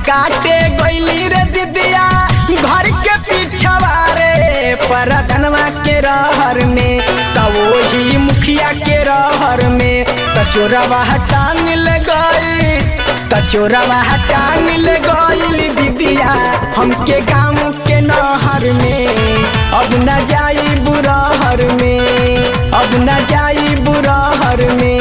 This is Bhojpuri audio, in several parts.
काटे गईली रे दीदिया घर के पीछवा रे परदनवा के रहर में त वही मुखिया के रहर में त चोरवा टांग ले गई चोरवा टांग ले गईली दीदिया हमके गाँव के नहर में अब न जाई बुरहर में अब न जाई बुरहर में।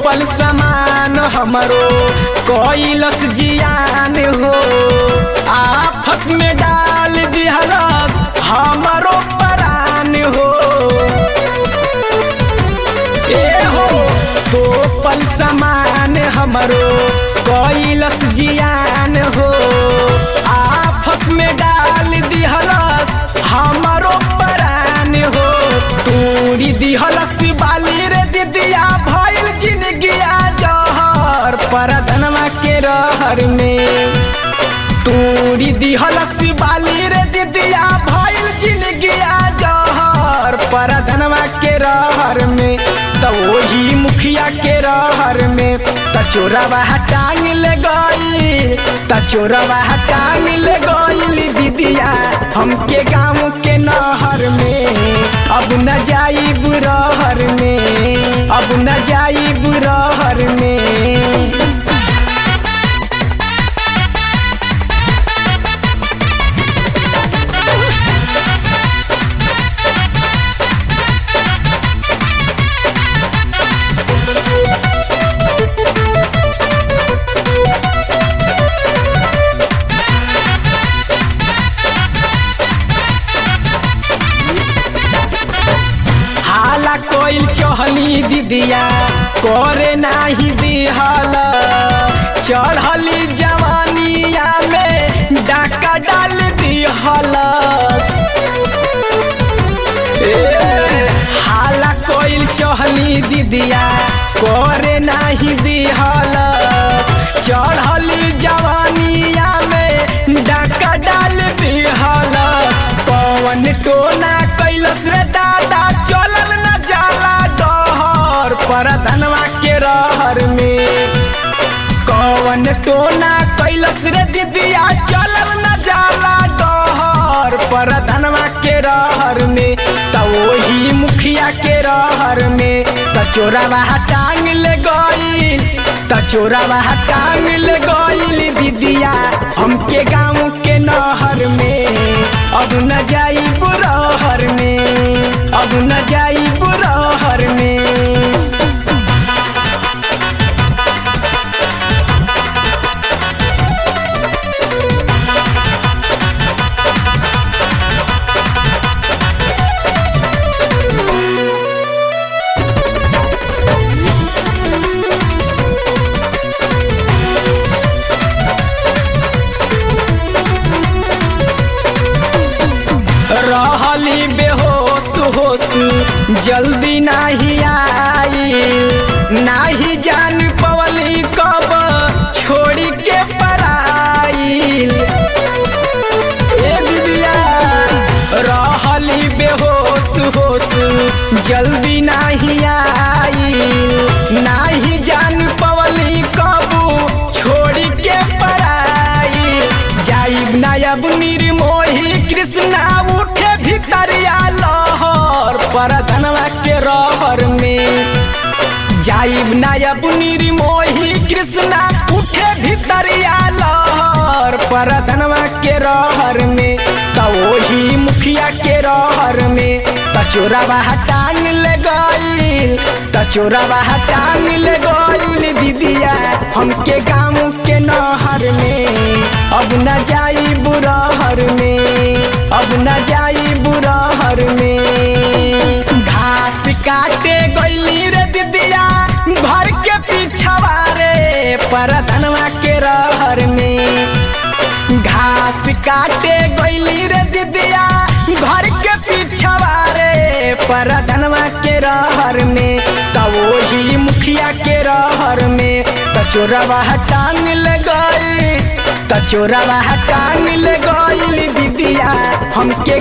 पल समान हमरो कोइलस जियान हो आफत में डाल दिहलस हमरो परान हो ए हो तो पल समान हमरो कोइलस जियान हो आफत में डाल दिहलस हमरो परान हो तूरी दिहलस बाली रे दीदिया भइल जिंदगिया जहर परदनवा के रहर में तूरी दिहलस बाली रे दीदिया भइल जिंदगिया जहर परदनवा के रहर में त वही मुखिया के रहर में त चोरवा टांग ले गई त चोरवा टांग ले गईली दीदिया हमके गाँव के नहर में अब न जाई बुरहर में अब न जाई बुरहर में। कोइल चहली दीदिया करे नाही दिहल चढ़ली जवानिया में डाका डाल दिहलस हाला कोइल चहली दीदिया करे नाही दिहल चढ़ली जवानिया में डाका डाल दिहल कौन टोना कैलस रे दादा चलल न जाला डहर परदनवा के रहर में कौन टोना कैलस रे दीदिया चलल न जाला डहर परदनवा के रहर में त वही मुखिया के रहर में त चोरवा टांग ले गई त चोरवा टांग ले गईली दीदिया हमके गाँव के नहर में अब न जाई बुरहर में अब न जाई बुरहर में। रहली बेहोश होश जल्दी नाही आई नाही जान पवली कब छोड़ी के पराइल ए दीदिया रहली बेहोश होश जल्दी नाही आई नाही जान पवली कब छोड़ी के पराइल जाइब नायब निर्मोही कृष्णा उठे भितरिया लहर परदनवा के रहर में जाइब नायब निर्मोही कृष्णा उठे भितरिया लहर परदनवा के रहर में त वही मुखिया के रहर में त चोरवा टांग ले गई त चोरवा टांग ले गईली दीदिया हमके गाँव के नहर में अब न जाई बुरहर में अब न जाई बुरहर में। घास काटे गईली रे दीदिया घर के पीछवा रे परदनवा के रहर में घास काटे गईली रे दीदिया घर के पिछवा रे परधनवा के रहर में त वही मुखिया के रहर में त चोरवा टांग ले गई त चोरवा टांग ले गई दीदिया हमके